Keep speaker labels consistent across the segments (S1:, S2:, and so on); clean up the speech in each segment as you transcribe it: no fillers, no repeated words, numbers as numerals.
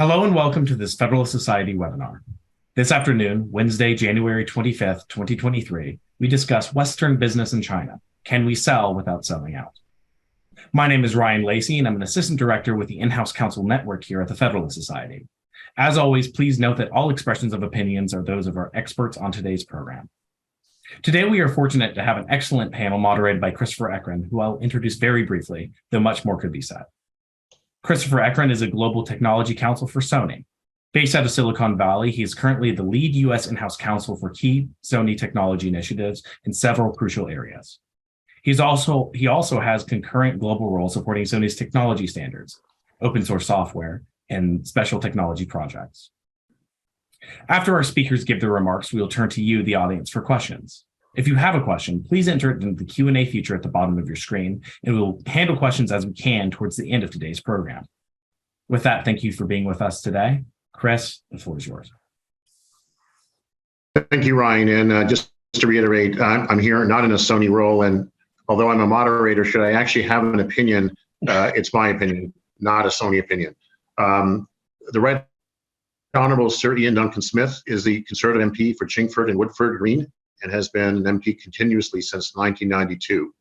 S1: Hello and welcome to this Federalist Society webinar. This afternoon, Wednesday, January 25th, 2023, we discuss Western business in China. Can we sell without selling out? My name is Ryan Lacey, and I'm an assistant director with the in-house counsel network here at the Federalist Society. As always, please note that all expressions of opinions are those of our experts on today's program. Today, we are fortunate to have an excellent panel moderated by Christopher Ekren, who I'll introduce very briefly, though much more could be said. Christopher Ekren is a global technology counsel for Sony. Based out of Silicon Valley, he is currently the lead U.S. in-house counsel for key Sony technology initiatives in several crucial areas. He also has concurrent global roles supporting Sony's technology standards, open source software, and special technology projects. After our speakers give their remarks, we will turn to you, the audience, for questions. If you have a question, please enter it into the Q&A feature at the bottom of your screen, and we'll handle questions as we can towards the end of today's program. With that, thank you for being with us today. Chris, the floor is yours.
S2: Thank you, Ryan. And just to reiterate, I'm here not in a Sony role, and although I'm a moderator, should I actually have an opinion, it's my opinion, not a Sony opinion. The Right Honorable Sir Iain Duncan Smith is the Conservative MP for Chingford and Woodford Green, and has been an MP continuously since 1992.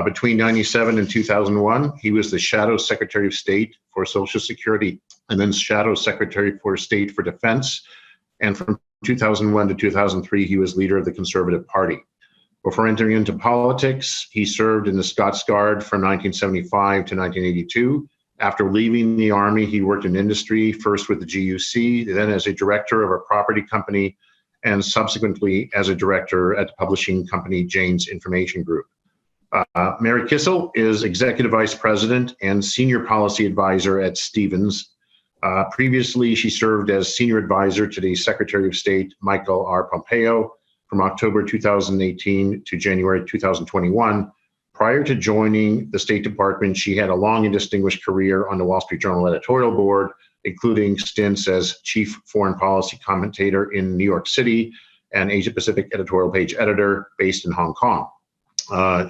S2: Between 97 and 2001, he was the Shadow Secretary of State for Social Security and then Shadow Secretary for State for Defense. And from 2001 to 2003, he was leader of the Conservative Party. Before entering into politics, he served in the Scots Guard from 1975 to 1982. After leaving the Army, he worked in industry, first with the GUC, then as a director of a property company, and subsequently as a director at the publishing company Jane's Information Group. Mary Kissel is Executive Vice President and Senior Policy Advisor at Stevens. Previously, she served as Senior Advisor to the Secretary of State, Michael R. Pompeo, from October 2018 to January 2021. Prior to joining the State Department, she had a long and distinguished career on the Wall Street Journal editorial board, including stints as chief foreign policy commentator in New York City and Asia Pacific editorial page editor based in Hong Kong.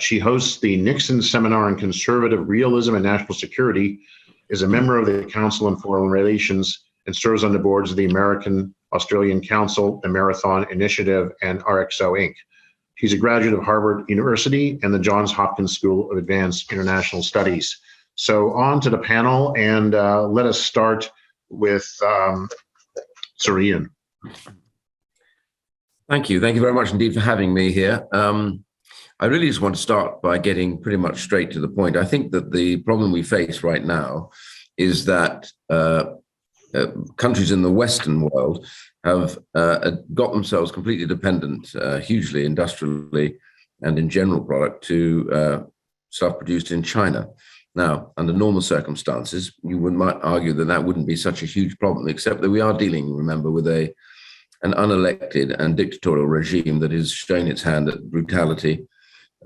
S2: She hosts the Nixon Seminar on Conservative Realism and National Security, is a member of the Council on Foreign Relations, and serves on the boards of the American Australian Council, the Marathon Initiative, and RXO Inc. She's a graduate of Harvard University and the Johns Hopkins School of Advanced International Studies. So on to the panel, and let us start with Sir Iain.
S3: Thank you. Thank you very much indeed for having me here. I really just want to start by getting pretty much straight to the point. I think that the problem we face right now is that countries in the Western world have got themselves completely dependent, hugely industrially and in general product, to stuff produced in China. Now, under normal circumstances, you might argue that that wouldn't be such a huge problem, except that we are dealing, remember, with an unelected and dictatorial regime that has shown its hand at brutality.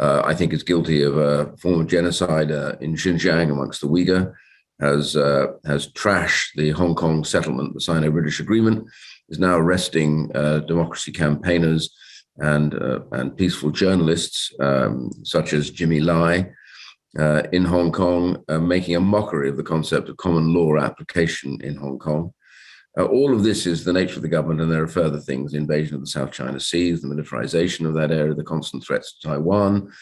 S3: I think is guilty of a form of genocide in Xinjiang amongst the Uyghur, has trashed the Hong Kong settlement, the Sino-British agreement, is now arresting democracy campaigners and peaceful journalists such as Jimmy Lai, in Hong Kong, making a mockery of the concept of common law application in Hong Kong. All of this is the nature of the government, and there are further things: the invasion of the South China Sea, the militarization of that area, the constant threats to Taiwan,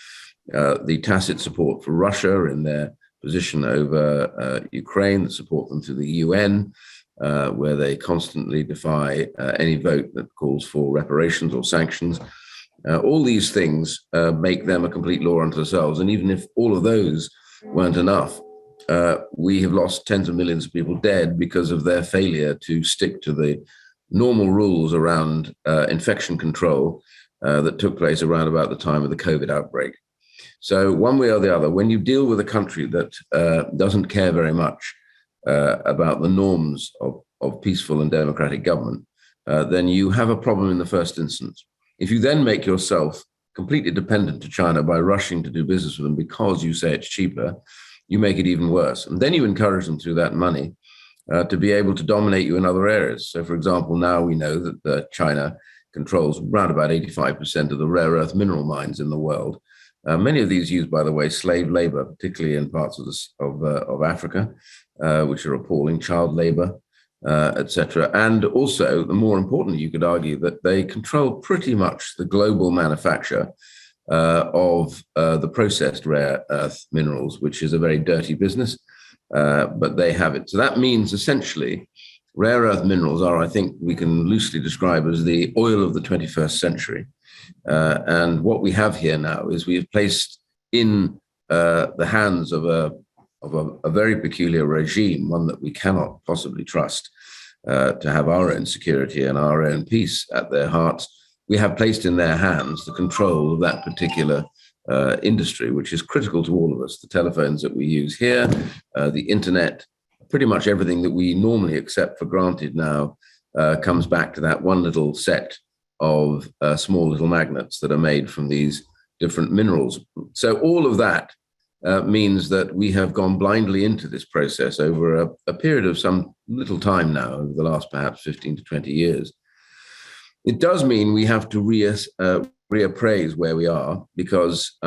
S3: the tacit support for Russia in their position over Ukraine, the support them to the UN, where they constantly defy any vote that calls for reparations or sanctions. All these things make them a complete law unto themselves. And even if all of those weren't enough, we have lost tens of millions of people dead because of their failure to stick to the normal rules around infection control that took place around about the time of the COVID outbreak. So one way or the other, when you deal with a country that doesn't care very much about the norms of peaceful and democratic government, then you have a problem in the first instance. If you then make yourself completely dependent to China by rushing to do business with them because you say it's cheaper, you make it even worse. And then you encourage them through that money to be able to dominate you in other areas. So, for example, now we know that China controls around about 85% of the rare earth mineral mines in the world. Many of these use, by the way, slave labor, particularly in parts of Africa, which are appalling, child labor. etc. And also, the more importantly, you could argue that they control pretty much the global manufacture of the processed rare earth minerals, which is a very dirty business, but they have it. So that means essentially rare earth minerals are, I think we can loosely describe as the oil of the 21st century. And what we have here now is we have placed in the hands of a very peculiar regime, one that we cannot possibly trust to have our own security and our own peace at their hearts. We have placed in their hands the control of that particular industry, which is critical to all of us. The telephones that we use here, the internet, pretty much everything that we normally accept for granted now comes back to that one little set of small little magnets that are made from these different minerals. So all of that means that we have gone blindly into this process over a period of some little time now, over the last perhaps 15 to 20 years. It does mean we have to reappraise where we are, because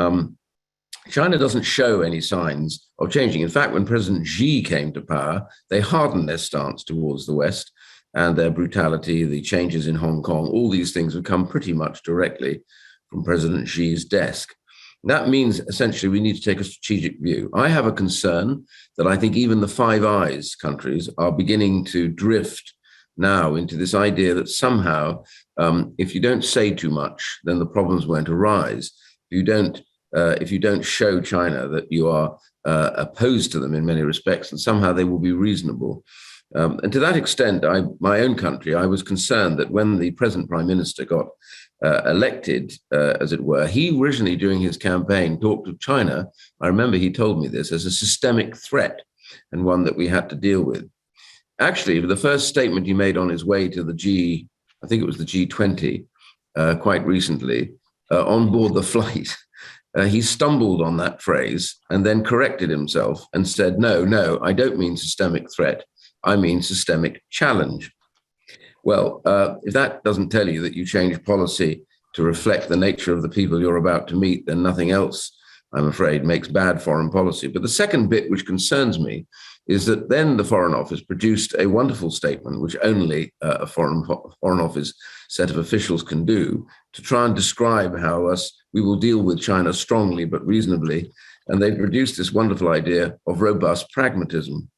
S3: China doesn't show any signs of changing. In fact, when President Xi came to power, they hardened their stance towards the West, and their brutality, the changes in Hong Kong, all these things have come pretty much directly from President Xi's desk. That means essentially we need to take a strategic view. I have a concern that I think even the Five Eyes countries are beginning to drift now into this idea that somehow, if you don't say too much, then the problems won't arise. If you don't show China that you are opposed to them in many respects, and somehow they will be reasonable. And to that extent, my own country, I was concerned that when the present Prime Minister got elected, as it were, he originally during his campaign talked of China, I remember he told me this, as a systemic threat and one that we had to deal with. Actually, the first statement he made on his way to the I think it was the G20 quite recently, on board the flight, he stumbled on that phrase and then corrected himself and said, no, I don't mean systemic threat. I mean systemic challenge. Well, if that doesn't tell you that you change policy to reflect the nature of the people you're about to meet, then nothing else, I'm afraid, makes bad foreign policy. But the second bit which concerns me is that then the Foreign Office produced a wonderful statement, which only a Foreign Office set of officials can do, to try and describe how we will deal with China strongly but reasonably. And they produced this wonderful idea of robust pragmatism.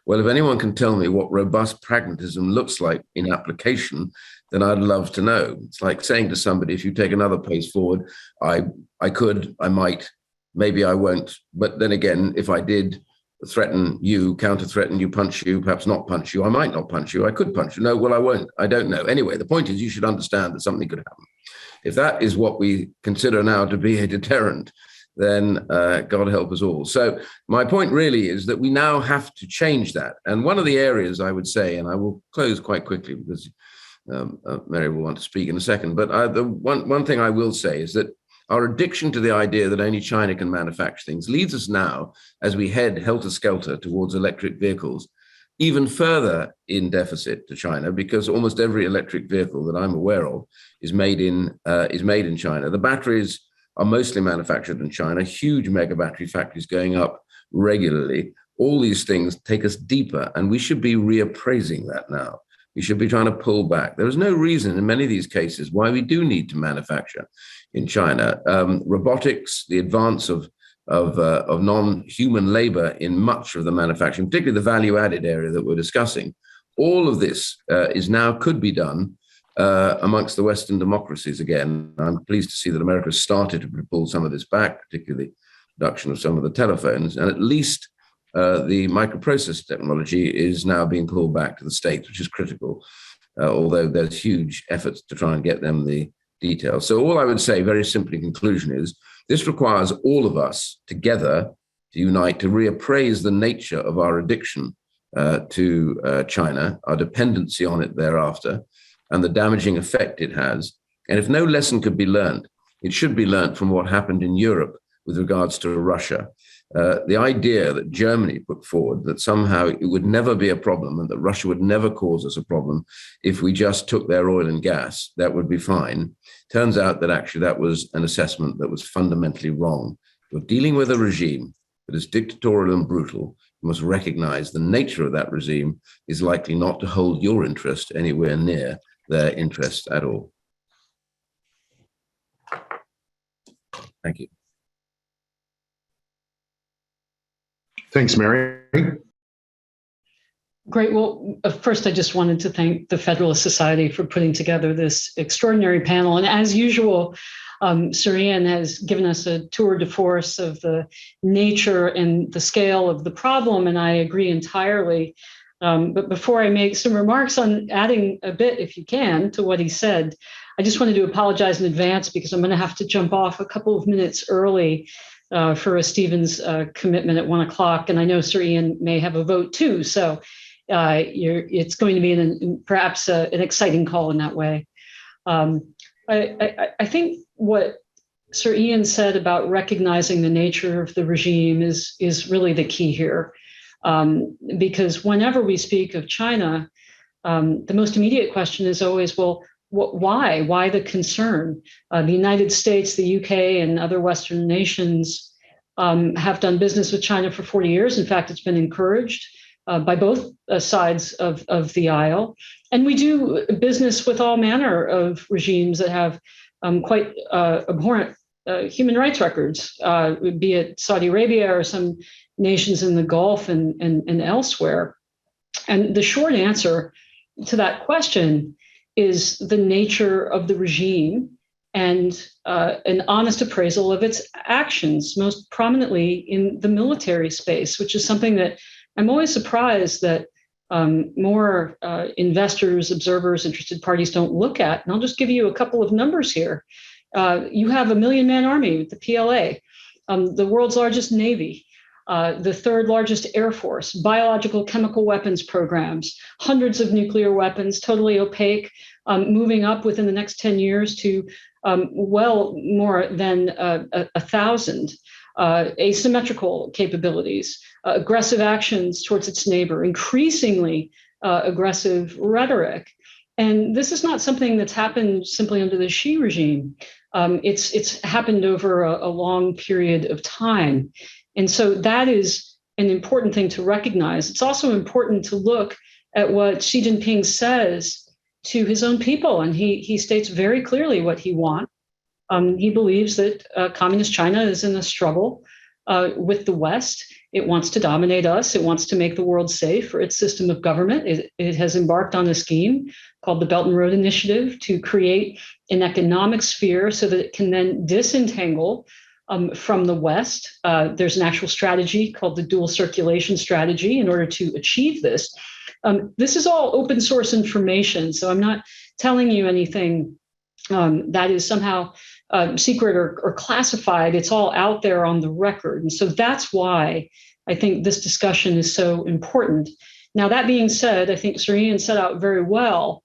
S3: Well, if anyone can tell me what robust pragmatism looks like in application, then I'd love to know. It's like saying to somebody, if you take another pace forward, I could, I might, maybe I won't. But then again, if I did threaten you, counter-threaten you, punch you, perhaps not punch you, I might not punch you, I could punch you. No, well, I won't. I don't know. Anyway, the point is you should understand that something could happen. If that is what we consider now to be a deterrent, then God help us all. So my point really is that we now have to change that. And one of the areas I would say, and I will close quite quickly because Mary will want to speak in a second, but the one thing I will say is that our addiction to the idea that only China can manufacture things leads us now, as we head helter-skelter towards electric vehicles, even further in deficit to China, because almost every electric vehicle that I'm aware of is made in China. The batteries are mostly manufactured in China, huge mega battery factories going up regularly. All these things take us deeper, and we should be reappraising that now. We should be trying to pull back. There is no reason in many of these cases why we do need to manufacture in China. Robotics, the advance of non-human labor in much of the manufacturing, particularly the value-added area that we're discussing, all of this could be done amongst the Western democracies again. I'm pleased to see that America has started to pull some of this back, particularly the production of some of the telephones, and at least the microprocessor technology is now being pulled back to the States, which is critical, although there's huge efforts to try and get them the details. So all I would say, very simply, in conclusion, is this requires all of us together to unite to reappraise the nature of our addiction to China, our dependency on it thereafter, and the damaging effect it has. And if no lesson could be learned, it should be learned from what happened in Europe with regards to Russia. The idea that Germany put forward that somehow it would never be a problem and that Russia would never cause us a problem if we just took their oil and gas, that would be fine. Turns out that actually that was an assessment that was fundamentally wrong. You're dealing with a regime that is dictatorial and brutal. You must recognize the nature of that regime is likely not to hold your interest anywhere near their interest at all. Thank you.
S2: Thanks, Mary.
S4: Great. Well, first, I just wanted to thank the Federalist Society for putting together this extraordinary panel. And as usual, Sir Iain has given us a tour de force of the nature and the scale of the problem, and I agree entirely. But before I make some remarks on adding a bit, if you can, to what he said, I just wanted to apologize in advance because I'm going to have to jump off a couple of minutes early for a Stevens commitment at 1 o'clock. And I know Sir Iain may have a vote too. So it's going to be perhaps an exciting call in that way. I think what Sir Iain said about recognizing the nature of the regime is really the key here. Because whenever we speak of China, the most immediate question is always, well, why? Why the concern? The United States, the UK, and other Western nations have done business with China for 40 years. In fact, it's been encouraged by both sides of the aisle. And we do business with all manner of regimes that have quite abhorrent human rights records, be it Saudi Arabia or some nations in the Gulf and elsewhere. And the short answer to that question is the nature of the regime and an honest appraisal of its actions, most prominently in the military space, which is something that I'm always surprised that more investors, observers, interested parties don't look at. And I'll just give you a couple of numbers here. You have a 1 million-man army with the PLA, the world's largest navy, the third largest air force, biological chemical weapons programs, hundreds of nuclear weapons, totally opaque, moving up within the next 10 years to well more than 1,000. Asymmetrical capabilities, aggressive actions towards its neighbor, increasingly aggressive rhetoric. And this is not something that's happened simply under the Xi regime. It's happened over a long period of time. And so that is an important thing to recognize. It's also important to look at what Xi Jinping says to his own people. And he states very clearly what he wants. He believes that communist China is in a struggle with the West. It wants to dominate us. It wants to make the world safe for its system of government. It has embarked on a scheme called the Belt and Road Initiative to create an economic sphere so that it can then disentangle from the West. There's an actual strategy called the dual circulation strategy in order to achieve this. This is all open source information, so I'm not telling you anything that is somehow secret or classified. It's all out there on the record. And so that's why I think this discussion is so important. Now, that being said, I think Sir Iain set out very well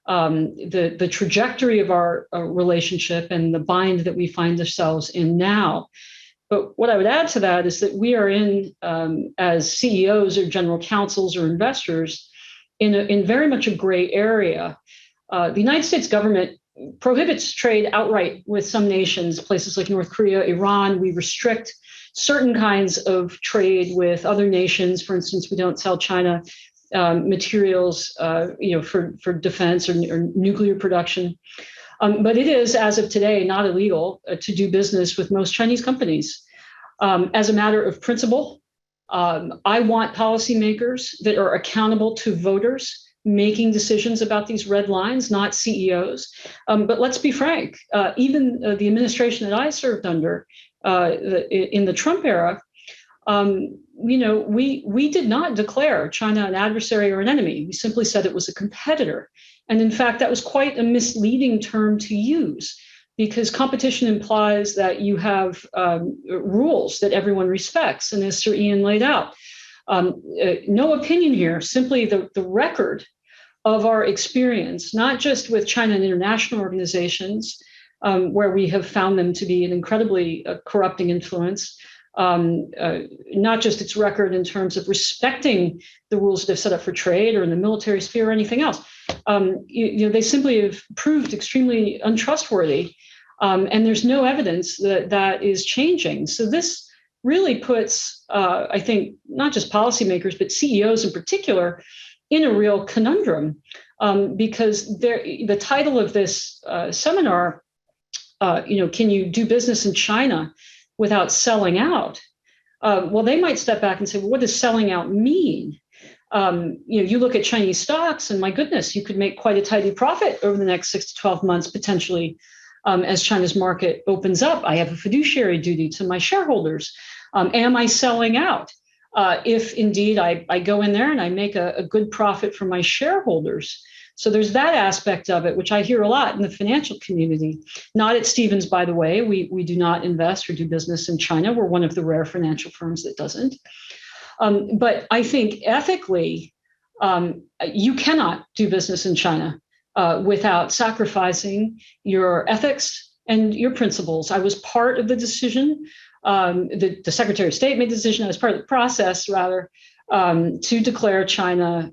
S4: the trajectory of our relationship and the bind that we find ourselves in now. But what I would add to that is that we are in, as CEOs or general counsels or investors, in very much a gray area. The United States government prohibits trade outright with some nations, places like North Korea, Iran. We restrict certain kinds of trade with other nations. For instance, we don't sell China materials, for defense or nuclear production. But it is, as of today, not illegal to do business with most Chinese companies. As a matter of principle, I want policymakers that are accountable to voters making decisions about these red lines, not CEOs. But let's be frank, even the administration that I served under in the Trump era, we did not declare China an adversary or an enemy. We simply said it was a competitor. And in fact, that was quite a misleading term to use because competition implies that you have rules that everyone respects. And as Sir Iain laid out, no opinion here, simply the record of our experience, not just with China and international organizations, where we have found them to be an incredibly corrupting influence, not just its record in terms of respecting the rules that they've set up for trade or in the military sphere or anything else. They simply have proved extremely untrustworthy, and there's no evidence that that is changing. So this really puts, I think, not just policymakers, but CEOs in particular, in a real conundrum, because the title of this seminar, can you do business in China without selling out? Well, they might step back and say, well, what does selling out mean? You look at Chinese stocks, and my goodness, you could make quite a tidy profit over the next 6 to 12 months, potentially, as China's market opens up. I have a fiduciary duty to my shareholders. Am I selling out? If indeed I go in there and I make a good profit for my shareholders. So there's that aspect of it, which I hear a lot in the financial community. Not at Stevens, by the way. We do not invest or do business in China. We're one of the rare financial firms that doesn't. But I think ethically, you cannot do business in China without sacrificing your ethics and your principles. I was part of the decision. The Secretary of State made the decision. I was part of the process, rather, to declare China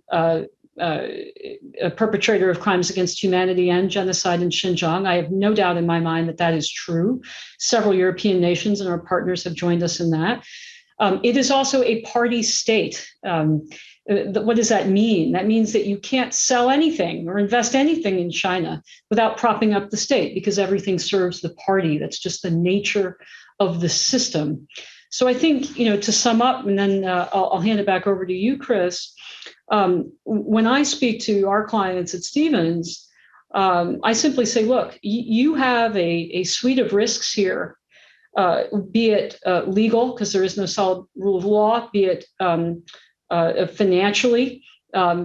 S4: a perpetrator of crimes against humanity and genocide in Xinjiang. I have no doubt in my mind that that is true. Several European nations and our partners have joined us in that. It is also a party state. What does that mean? That means that you can't sell anything or invest anything in China without propping up the state, because everything serves the party. That's just the nature of the system. So I think, to sum up, and then I'll hand it back over to you, Chris. When I speak to our clients at Stevens, I simply say, look, you have a suite of risks here, be it legal, because there is no solid rule of law, be it financially,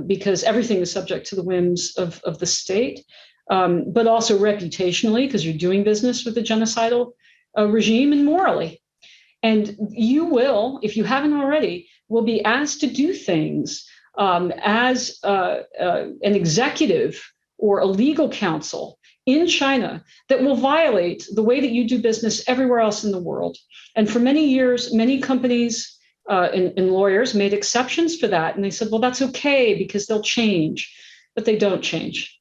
S4: because everything is subject to the whims of the state, but also reputationally, because you're doing business with a genocidal regime, and morally. And you will, if you haven't already, will be asked to do things as an executive or a legal counsel in China that will violate the way that you do business everywhere else in the world. And for many years, many companies and lawyers made exceptions for that. And they said, well, that's okay because they'll change, but they don't change.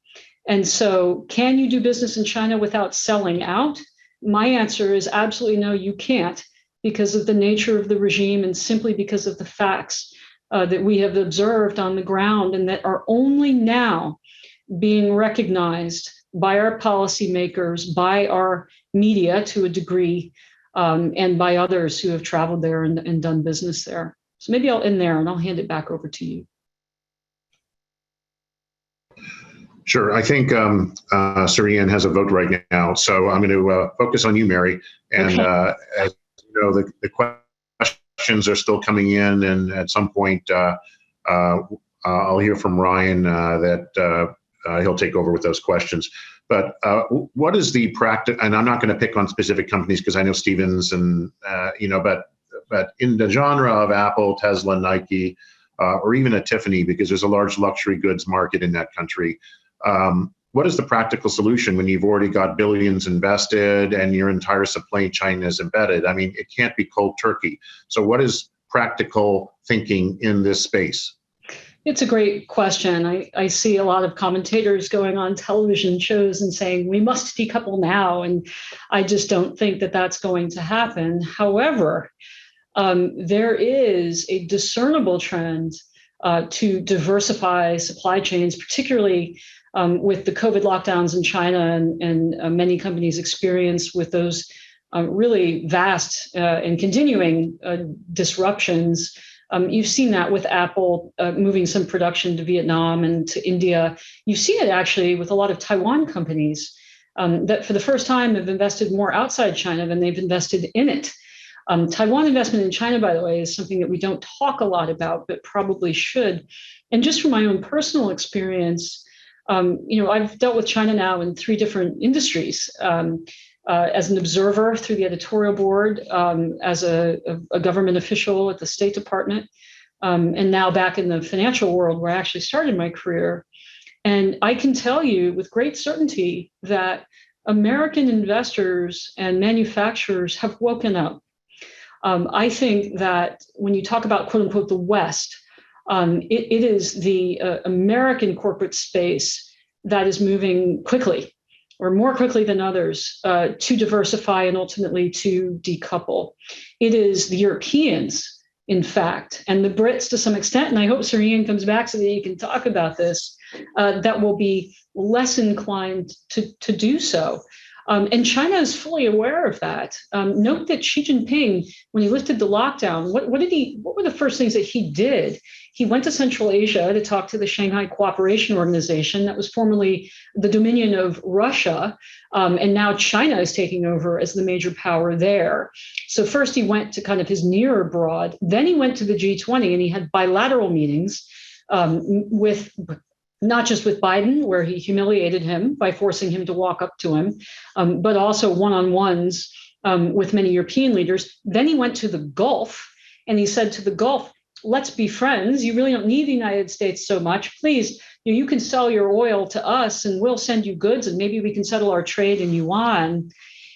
S4: And so can you do business in China without selling out? My answer is absolutely no, you can't, because of the nature of the regime and simply because of the facts that we have observed on the ground, and that are only now being recognized by our policymakers, by our media to a degree, and by others who have traveled there and done business there. So maybe I'll end there and I'll hand it back over to you.
S2: Sure. I think Sir Iain has a vote right now. So I'm going to focus on you, Mary. And
S4: Okay.
S2: as you know, the questions are still coming in. And at some point, I'll hear from Ryan that he'll take over with those questions. But what is the practice? And I'm not going to pick on specific companies because I know Stevens and, but in the genre of Apple, Tesla, Nike, or even a Tiffany, because there's a large luxury goods market in that country. What is the practical solution when you've already got billions invested and your entire supply chain is embedded? I mean, it can't be cold turkey. So what is practical thinking in this space?
S4: It's a great question. I see a lot of commentators going on television shows and saying, we must decouple now. And I just don't think that that's going to happen. However, there is a discernible trend to diversify supply chains, particularly with the COVID lockdowns in China and many companies' experience with those really vast and continuing disruptions. You've seen that with Apple moving some production to Vietnam and to India. You've seen it actually with a lot of Taiwan companies that for the first time have invested more outside China than they've invested in it. Taiwan investment in China, by the way, is something that we don't talk a lot about, but probably should. And just from my own personal experience, I've dealt with China now in 3 different industries. As an observer through the editorial board, as a government official at the State Department, and now back in the financial world where I actually started my career. And I can tell you with great certainty that American investors and manufacturers have woken up. I think that when you talk about, quote unquote, the West, it is the American corporate space that is moving quickly. or more quickly than others, to diversify and ultimately to decouple. It is the Europeans, in fact, and the Brits to some extent, and I hope Sir Iain comes back so that he can talk about this, that will be less inclined to do so. And China is fully aware of that. Note that Xi Jinping, when he lifted the lockdown, what were the first things that he did? He went to Central Asia to talk to the Shanghai Cooperation Organization that was formerly the dominion of Russia, and now China is taking over as the major power there. So first he went to kind of his near abroad, then he went to the G20 and he had bilateral meetings with not just with Biden, where he humiliated him by forcing him to walk up to him, but also one-on-ones with many European leaders. Then he went to the Gulf and he said to the Gulf, let's be friends. You really don't need the United States so much. Please, you can sell your oil to us and we'll send you goods and maybe we can settle our trade in yuan.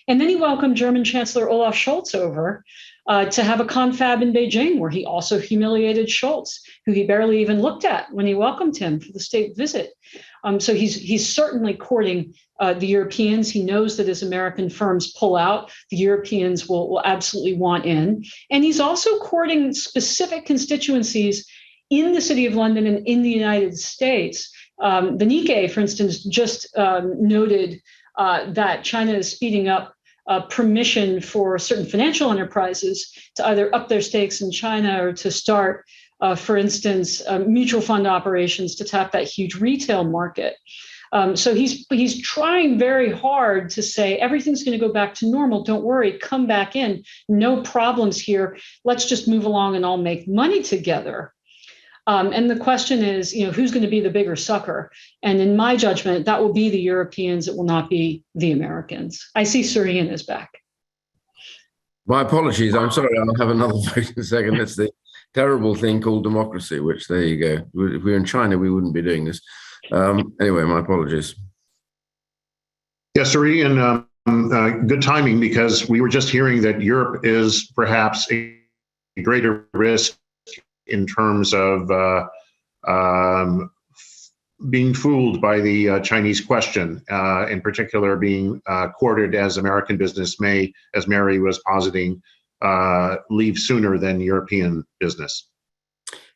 S4: And then he welcomed German Chancellor Olaf Scholz over to have a confab in Beijing, where he also humiliated Scholz, who he barely even looked at when he welcomed him for the state visit. So he's certainly courting the Europeans. He knows that as American firms pull out, the Europeans will absolutely want in. And he's also courting specific constituencies in the City of London and in the United States. The Nikkei, for instance, just noted that China is speeding up permission for certain financial enterprises to either up their stakes in China or to start, for instance, mutual fund operations to tap that huge retail market. So he's trying very hard to say everything's going to go back to normal. Don't worry, come back in. No problems here. Let's just move along and all make money together. And the question is, who's going to be the bigger sucker? And in my judgment, that will be the Europeans. It will not be the Americans. I see Sir Iain is back.
S3: My apologies. I'm sorry. I'll have another vote in a second. It's the terrible thing called democracy, which there you go. If we were in China, we wouldn't be doing this. Anyway, my apologies.
S2: Yes, Sir Iain, good timing, because we were just hearing that Europe is perhaps a greater risk in terms of being fooled by the Chinese question, in particular being courted as American business may, as Mary was positing, leave sooner than European business.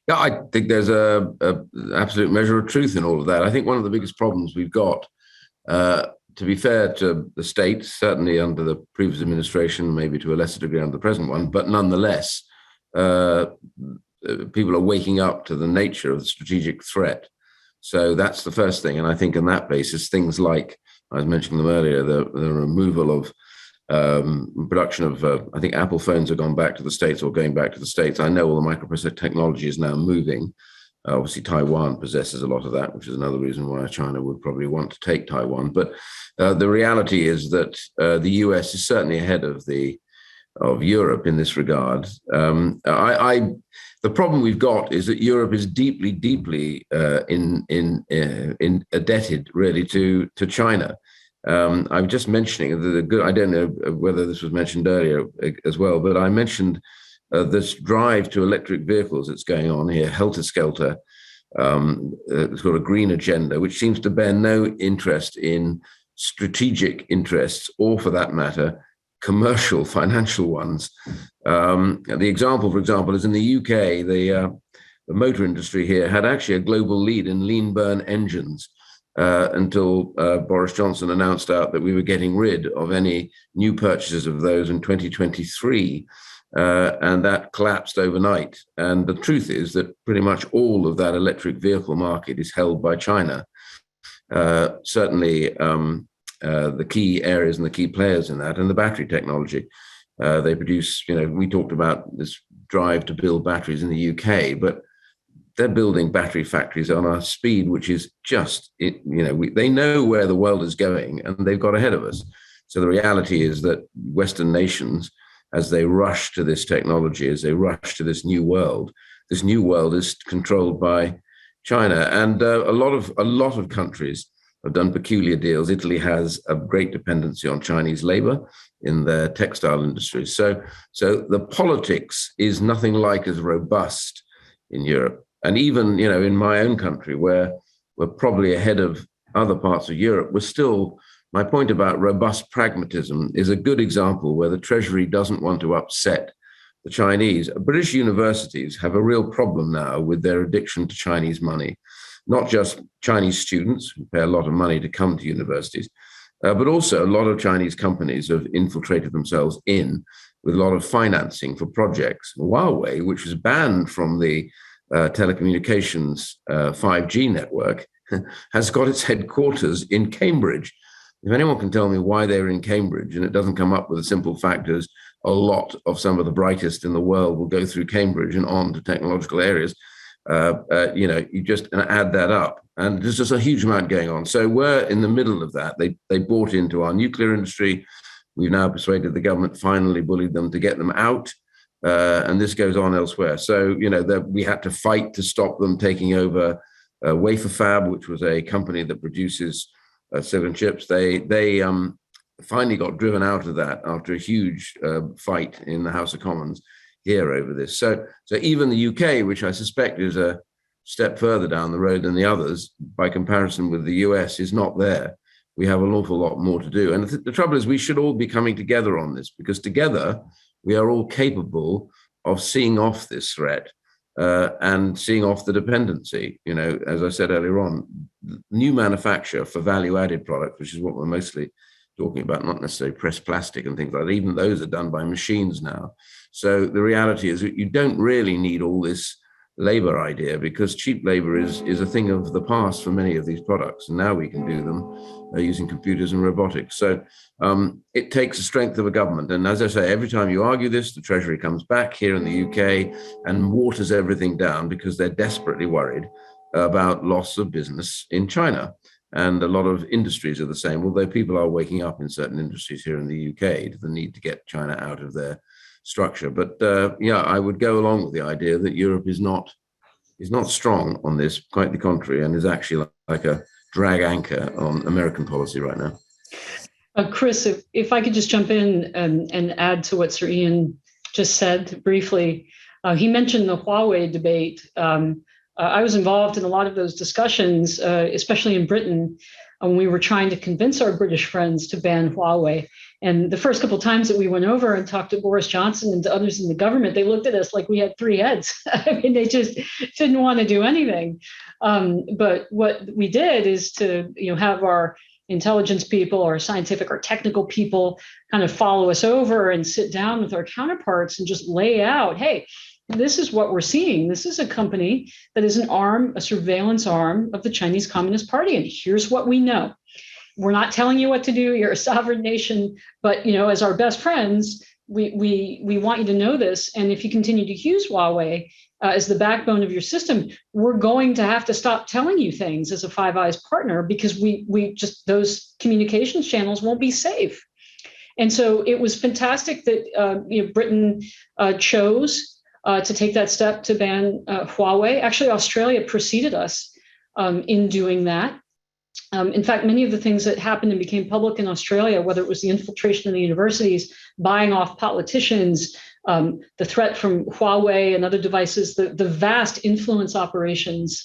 S3: Yeah, I think there's a absolute measure of truth in all of that. I think one of the biggest problems we've got, to be fair to the States, certainly under the previous administration, maybe to a lesser degree under the present one, but nonetheless, people are waking up to the nature of the strategic threat. So that's the first thing. And I think on that basis, things like, I was mentioning them earlier, the removal of production of, I think Apple phones have gone back to the States or going back to the States. I know all the microprocessor technology is now moving. Obviously, Taiwan possesses a lot of that, which is another reason why China would probably want to take Taiwan. But the reality is that the US is certainly ahead of Europe in this regard. The problem we've got is that Europe is deeply, deeply indebted, really, to China. I'm just mentioning I don't know whether this was mentioned earlier as well, but I mentioned this drive to electric vehicles that's going on here, helter-skelter. It's got a green agenda, which seems to bear no interest in strategic interests, or for that matter, commercial, financial ones. The example, for example, is in the UK, the motor industry here had actually a global lead in lean burn engines until Boris Johnson announced out that we were getting rid of any new purchases of those in 2023. And that collapsed overnight. And the truth is that pretty much all of that electric vehicle market is held by China. Certainly, the key areas and the key players in that, and the battery technology. They produce, we talked about this drive to build batteries in the UK, but they're building battery factories on a speed which is just, they know where the world is going and they've got ahead of us. So the reality is that Western nations, as they rush to this technology, as they rush to this new world is controlled by China. And a lot of countries have done peculiar deals. Italy has a great dependency on Chinese labor in their textile industries. So the politics is nothing like as robust in Europe. And even, in my own country, where we're probably ahead of other parts of Europe, we're still my point about robust pragmatism is a good example where the Treasury doesn't want to upset the Chinese. British universities have a real problem now with their addiction to Chinese money, not just Chinese students who pay a lot of money to come to universities, but also a lot of Chinese companies have infiltrated themselves in with a lot of financing for projects. Huawei, which was banned from the telecommunications 5G network, has got its headquarters in Cambridge. If anyone can tell me why they're in Cambridge, and it doesn't come up with a simple fact as a lot of some of the brightest in the world will go through Cambridge and on to technological areas, you just add that up. And there's just a huge amount going on. So we're in the middle of that. They bought into our nuclear industry. We've now persuaded the government, finally bullied them to get them out. And this goes on elsewhere. So, we had to fight to stop them taking over Wafer Fab, which was a company that produces silicon chips. They finally got driven out of that after a huge fight in the House of Commons here over this. So even the UK, which I suspect is a step further down the road than the others, by comparison with the US, is not there. We have an awful lot more to do. And the trouble is we should all be coming together on this, because together we are all capable of seeing off this threat and seeing off the dependency. As I said earlier on, new manufacture for value-added products, which is what we're mostly talking about, not necessarily pressed plastic and things like that. Even those are done by machines now. So the reality is that you don't really need all this labor idea, because cheap labor is a thing of the past for many of these products. And now we can do them using computers and robotics. So it takes the strength of a government. And as I say, every time you argue this, the Treasury comes back here in the UK and waters everything down, because they're desperately worried about loss of business in China. And a lot of industries are the same, although people are waking up in certain industries here in the UK to the need to get China out of their structure. But I would go along with the idea that Europe is not strong on this, quite the contrary, and is actually like a drag anchor on American policy right now.
S4: Chris, if I could just jump in and add to what Sir Iain just said briefly. He mentioned the Huawei debate. I was involved in a lot of those discussions, especially in Britain, when we were trying to convince our British friends to ban Huawei. And the first couple of times that we went over and talked to Boris Johnson and to others in the government, they looked at us like we had three heads. I mean, they just didn't want to do anything. But what we did is to have our intelligence people, our scientific or technical people kind of follow us over and sit down with our counterparts and just lay out, hey, this is what we're seeing. This is a company that is a surveillance arm of the Chinese Communist Party. And here's what we know. We're not telling you what to do. You're a sovereign nation. But, as our best friends, we want you to know this. And if you continue to use Huawei as the backbone of your system, we're going to have to stop telling you things as a Five Eyes partner, because we just, those communications channels won't be safe. And so it was fantastic that Britain chose to take that step to ban Huawei. Actually, Australia preceded us in doing that. In fact, many of the things that happened and became public in Australia, whether it was the infiltration of the universities, buying off politicians, the threat from Huawei and other devices, the vast influence operations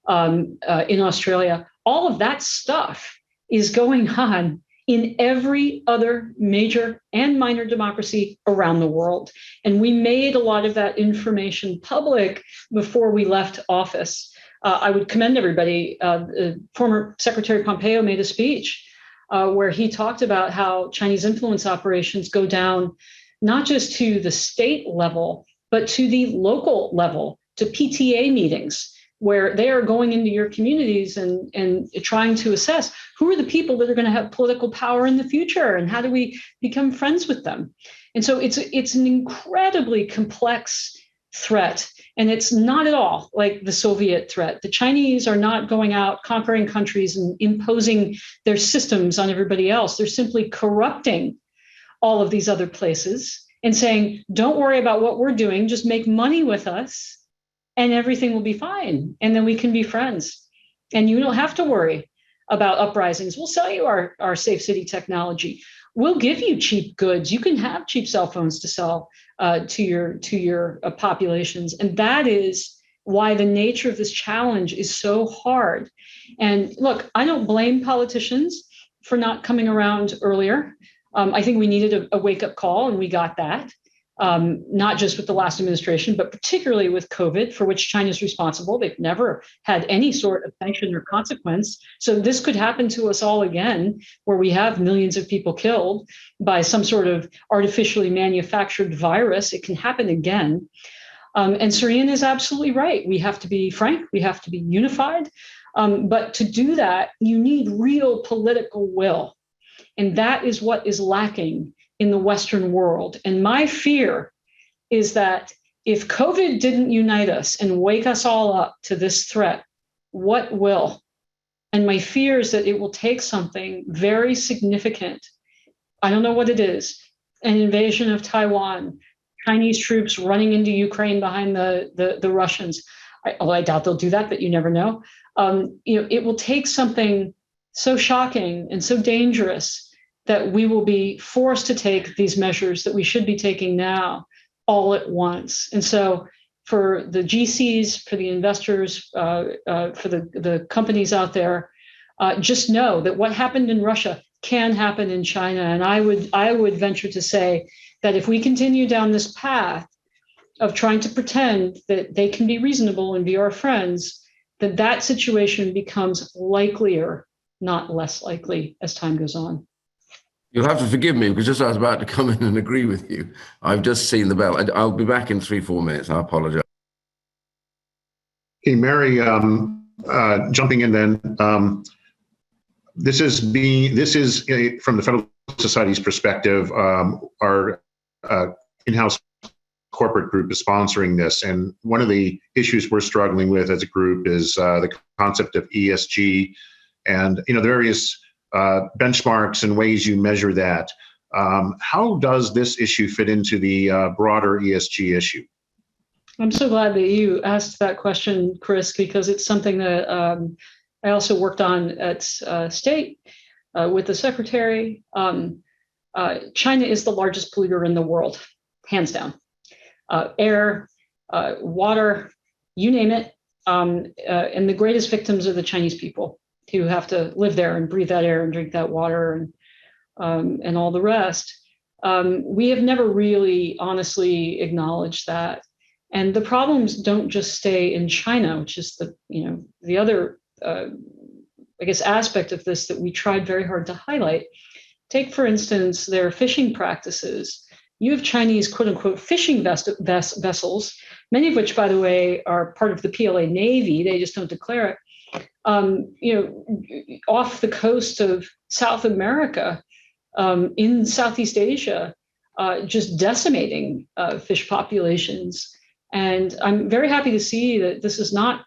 S4: in Australia, all of that stuff is going on in every other major and minor democracy around the world. And we made a lot of that information public before we left office. I would commend everybody. Former Secretary Pompeo made a speech where he talked about how Chinese influence operations go down not just to the state level, but to the local level, to PTA meetings, where they are going into your communities and trying to assess who are the people that are going to have political power in the future, and how do we become friends with them. And so it's an incredibly complex threat. And it's not at all like the Soviet threat. The Chinese are not going out conquering countries and imposing their systems on everybody else. They're simply corrupting all of these other places and saying, don't worry about what we're doing, just make money with us and everything will be fine. And then we can be friends. And you don't have to worry about uprisings. We'll sell you our safe city technology. We'll give you cheap goods. You can have cheap cell phones to sell to your populations. And that is why the nature of this challenge is so hard. And look, I don't blame politicians for not coming around earlier. I think we needed a wake-up call, and we got that. Not just with the last administration, but particularly with COVID, for which China is responsible. They've never had any sort of sanction or consequence. So this could happen to us all again, where we have millions of people killed by some sort of artificially manufactured virus. It can happen again. And Sir Iain is absolutely right. We have to be frank. We have to be unified. But to do that, you need real political will. And that is what is lacking in the Western world. And my fear is that if COVID didn't unite us and wake us all up to this threat, what will? And my fear is that it will take something very significant. I don't know what it is. An invasion of Taiwan, Chinese troops running into Ukraine behind the Russians. I doubt they'll do that, but you never know. It will take something so shocking and so dangerous that we will be forced to take these measures that we should be taking now all at once. And so for the GCs, for the investors, for the companies out there, just know that what happened in Russia can happen in China. And I would venture to say that if we continue down this path of trying to pretend that they can be reasonable and be our friends, that situation becomes likelier, not less likely, as time goes on.
S3: You'll have to forgive me because just I was about to come in and agree with you. I've just seen the bell. I'll be back in 3-4 minutes. I apologize.
S2: Hey, Mary, jumping in then. This is from the Federalist Society's perspective, our in-house corporate group is sponsoring this. And one of the issues we're struggling with as a group is the concept of ESG and the various benchmarks and ways you measure that. How does this issue fit into the broader ESG issue?
S4: I'm so glad that you asked that question, Chris, because it's something that I also worked on at State with the Secretary. China is the largest polluter in the world, hands down. Air, water, you name it. And the greatest victims are the Chinese people who have to live there and breathe that air and drink that water and all the rest. We have never really honestly acknowledged that. And the problems don't just stay in China, which is the other, aspect of this that we tried very hard to highlight. Take, for instance, their fishing practices. You have Chinese, quote unquote, fishing vessels, many of which, by the way, are part of the PLA Navy. They just don't declare it. Off the coast of South America, in Southeast Asia, just decimating fish populations. And I'm very happy to see that this is not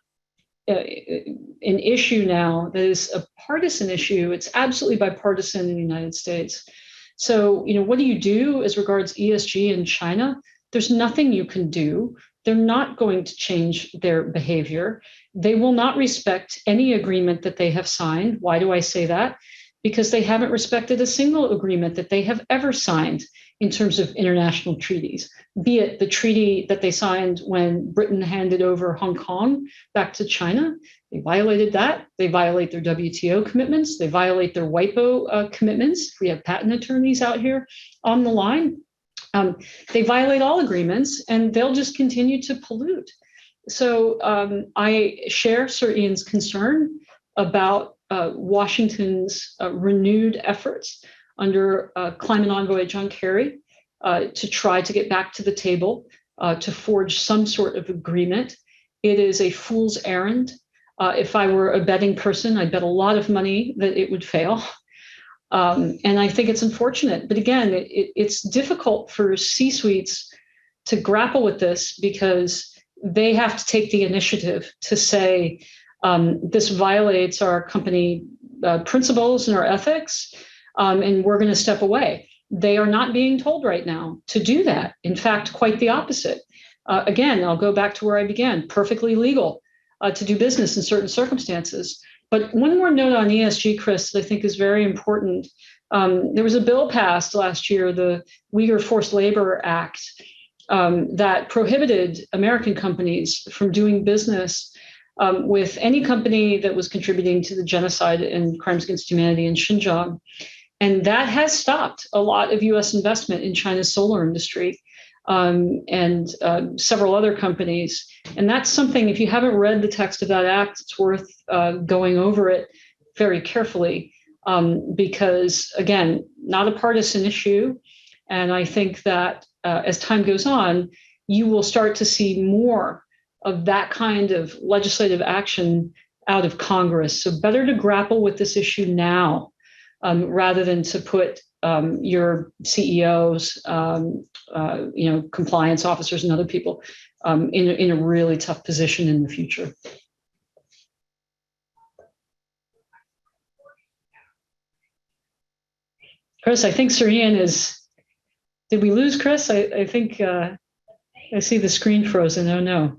S4: an issue now that is a partisan issue. It's absolutely bipartisan in the United States. So, what do you do as regards ESG in China? There's nothing you can do. They're not going to change their behavior. They will not respect any agreement that they have signed. Why do I say that? Because they haven't respected a single agreement that they have ever signed in terms of international treaties, be it the treaty that they signed when Britain handed over Hong Kong back to China. They violated that. They violate their WTO commitments. They violate their WIPO commitments. We have patent attorneys out here on the line. They violate all agreements, and they'll just continue to pollute. So I share Sir Iain's concern about Washington's renewed efforts under Climate Envoy John Kerry to try to get back to the table, to forge some sort of agreement. It is a fool's errand. If I were a betting person, I'd bet a lot of money that it would fail. And I think it's unfortunate. But again, it's difficult for C-suites to grapple with this because they have to take the initiative to say, this violates our company principles and our ethics, and we're going to step away. They are not being told right now to do that. In fact, quite the opposite. Again, I'll go back to where I began, perfectly legal to do business in certain circumstances. But one more note on ESG, Chris, that I think is very important. There was a bill passed last year, the Uyghur Forced Labor Act, that prohibited American companies from doing business with any company that was contributing to the genocide and crimes against humanity in Xinjiang. And that has stopped a lot of US investment in China's solar industry and several other companies. And that's something, if you haven't read the text of that act, it's worth going over it very carefully because, again, not a partisan issue. And I think that as time goes on, you will start to see more of that kind of legislative action out of Congress. So better to grapple with this issue now rather than to put your CEOs, compliance officers and other people in a really tough position in the future. Chris, I think Sir Iain is, did we lose Chris? I think I see the screen frozen. Oh no.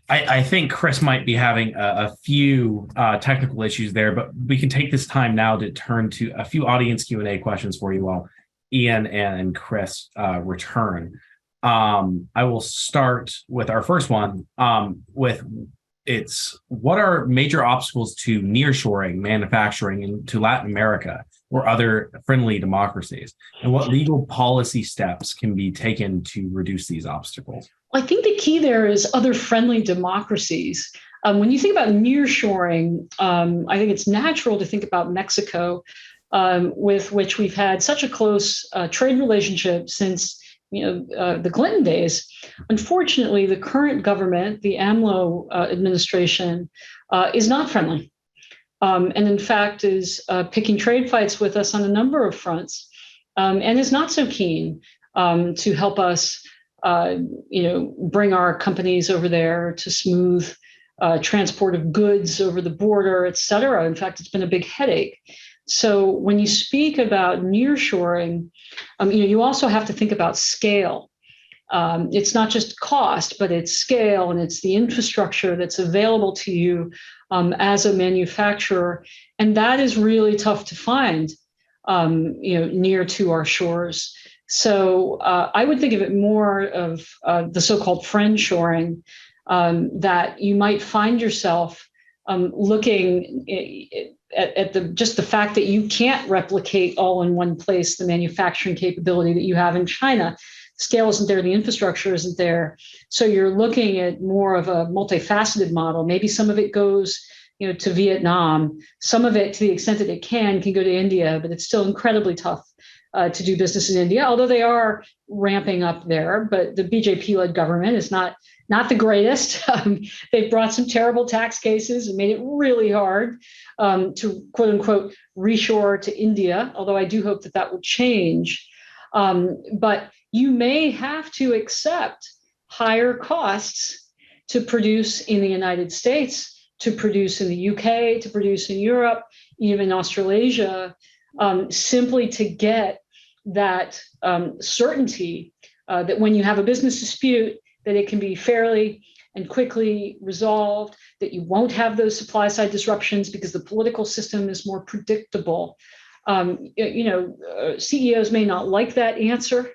S1: I think Chris might be having a few technical issues there, but we can take this time now to turn to a few audience Q&A questions for you while Iain and Chris return. I will start with our first one what are major obstacles to nearshoring manufacturing into Latin America or other friendly democracies? And what legal policy steps can be taken to reduce these obstacles?
S4: I think the key there is other friendly democracies. When you think about nearshoring, I think it's natural to think about Mexico, with which we've had such a close trade relationship since the Clinton days. Unfortunately, the current government, the AMLO administration, is not friendly, and in fact is picking trade fights with us on a number of fronts, and is not so keen to help us, bring our companies over there, to smooth transport of goods over the border, et cetera. In fact, it's been a big headache. So when you speak about nearshoring, you also have to think about scale. It's not just cost, but it's scale, and it's the infrastructure that's available to you as a manufacturer. And that is really tough to find, near to our shores. So I would think of it more of the so-called friendshoring, that you might find yourself looking at the fact that you can't replicate all in one place the manufacturing capability that you have in China. Scale isn't there, the infrastructure isn't there. So you're looking at more of a multifaceted model. Maybe some of it goes, to Vietnam. Some of it, to the extent that it can go to India, but it's still incredibly tough to do business in India, although they are ramping up there. But the BJP-led government is not the greatest. They've brought some terrible tax cases and made it really hard to, quote unquote, reshore to India, although I do hope that will change. But you may have to accept higher costs to produce in the United States, to produce in the UK, to produce in Europe, even Australasia, simply to get that certainty that when you have a business dispute, that it can be fairly and quickly resolved, that you won't have those supply side disruptions because the political system is more predictable. CEOs may not like that answer,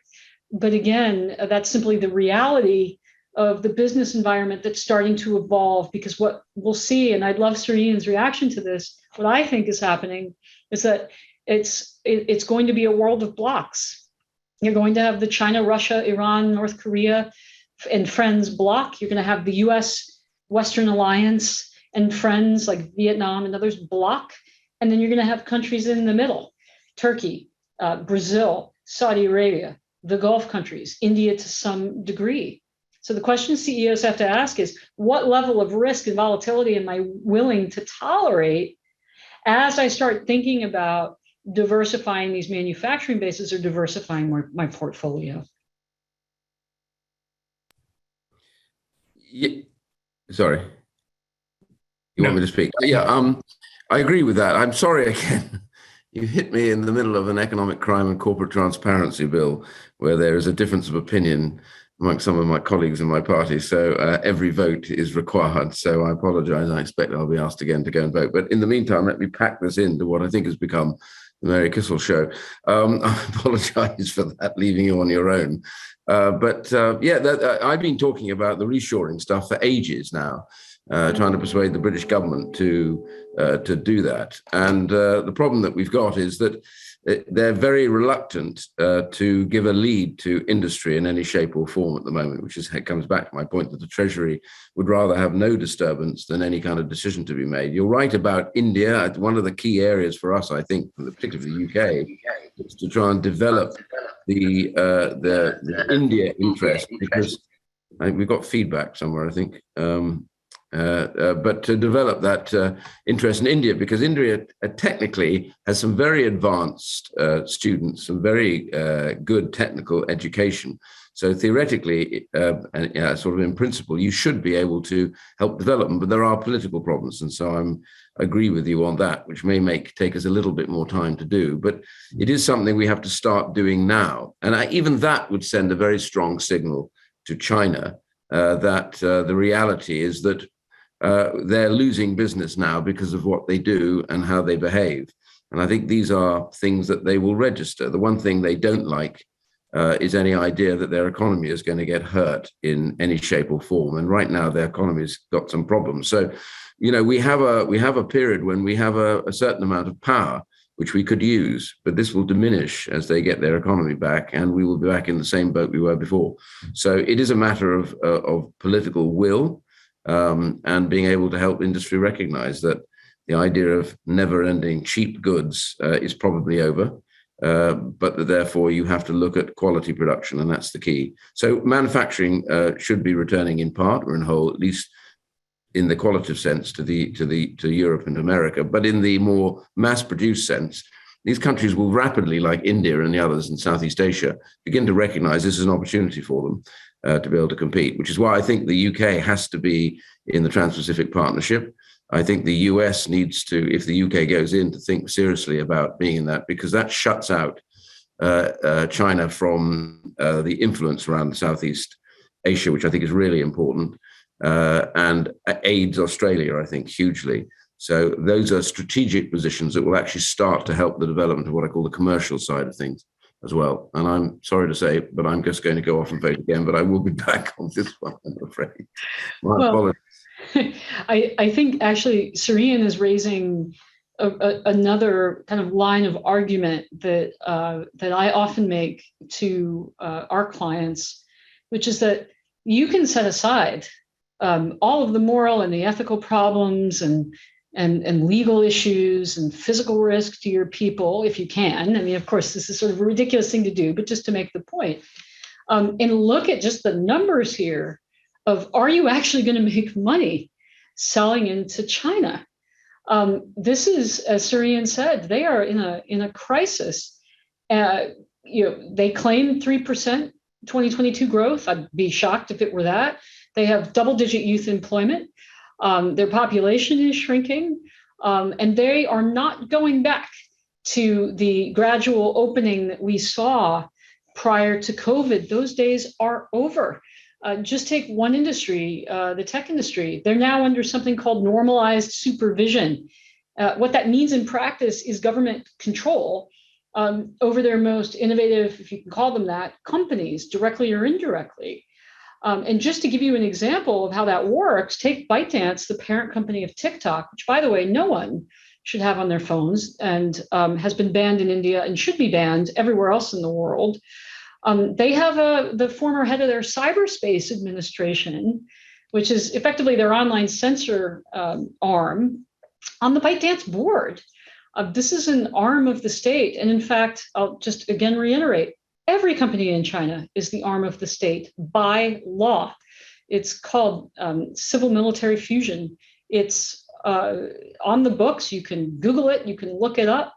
S4: but again, that's simply the reality of the business environment that's starting to evolve. Because what we'll see, and I'd love Sir Iain's reaction to this, what I think is happening is that it's going to be a world of blocks. You're going to have the China, Russia, Iran, North Korea, and friends block. You're going to have the US Western Alliance and friends like Vietnam and others block. And then you're going to have countries in the middle: Turkey, Brazil, Saudi Arabia, the Gulf countries, India to some degree. So the question CEOs have to ask is, what level of risk and volatility am I willing to tolerate as I start thinking about diversifying these manufacturing bases or diversifying my portfolio?
S3: Yeah. Sorry. You want me to speak? Yeah, I agree with that. I'm sorry again. You hit me in the middle of an economic crime and corporate transparency bill where there is a difference of opinion among some of my colleagues in my party. So every vote is required. So I apologize. I expect I'll be asked again to go and vote. But in the meantime, let me pack this into what I think has become the Mary Kissel show. I apologize for that, leaving you on your own. I've been talking about the reshoring stuff for ages now, trying to persuade the British government to do that. And the problem that we've got is that they're very reluctant to give a lead to industry in any shape or form at the moment, which comes back to my point that the Treasury would rather have no disturbance than any kind of decision to be made. You're right about India. One of the key areas for us, I think, particularly the UK, is to try and develop the India interest, because we've got feedback somewhere, I think. But to develop that interest in India, because India technically has some very advanced students, some very good technical education. So theoretically, sort of in principle, you should be able to help develop them, but there are political problems. And so I agree with you on that, which may take us a little bit more time to do, but it is something we have to start doing now. And even that would send a very strong signal to China that the reality is that they're losing business now because of what they do and how they behave. And I think these are things that they will register. The one thing they don't like is any idea that their economy is going to get hurt in any shape or form. And right now, their economy's got some problems. So, we have a period when we have a certain amount of power, which we could use, but this will diminish as they get their economy back, and we will be back in the same boat we were before. So it is a matter of political will. And being able to help industry recognize that the idea of never-ending cheap goods is probably over, but that therefore you have to look at quality production, and that's the key. So manufacturing should be returning in part or in whole, at least in the qualitative sense, to Europe and America. But in the more mass-produced sense, these countries will rapidly, like India and the others in Southeast Asia, begin to recognize this is an opportunity for them to be able to compete, which is why I think the UK has to be in the Trans-Pacific Partnership. I think the US needs to, if the UK goes in, to think seriously about being in that, because that shuts out China from the influence around Southeast Asia, which I think is really important, and aids Australia, I think, hugely. So those are strategic positions that will actually start to help the development of what I call the commercial side of things as well. And I'm sorry to say, but I'm just going to go off and vote again, but I will be back on this one, I'm afraid. My apologies.
S4: I think actually Sir Iain is raising another kind of line of argument that I often make to our clients, which is that you can set aside all of the moral and the ethical problems and legal issues and physical risk to your people, if you can. I mean, of course, this is sort of a ridiculous thing to do, but just to make the point. And look at just the numbers here of, are you actually going to make money selling into China? This is, as Sir Iain said, they are in a crisis. They claim 3% 2022 growth. I'd be shocked if it were that. They have double-digit youth employment. Their population is shrinking, and they are not going back to the gradual opening that we saw prior to COVID. Those days are over. Just take one industry, the tech industry. They're now under something called normalized supervision. What that means in practice is government control over their most innovative, if you can call them that, companies, directly or indirectly. And just to give you an example of how that works, take ByteDance, the parent company of TikTok, which, by the way, no one should have on their phones and has been banned in India and should be banned everywhere else in the world. They have the former head of their cyberspace administration, which is effectively their online censor arm, on the ByteDance board. This is an arm of the state. And in fact, I'll just again reiterate, every company in China is the arm of the state by law. It's called civil military fusion. It's on the books. You can Google it, you can look it up.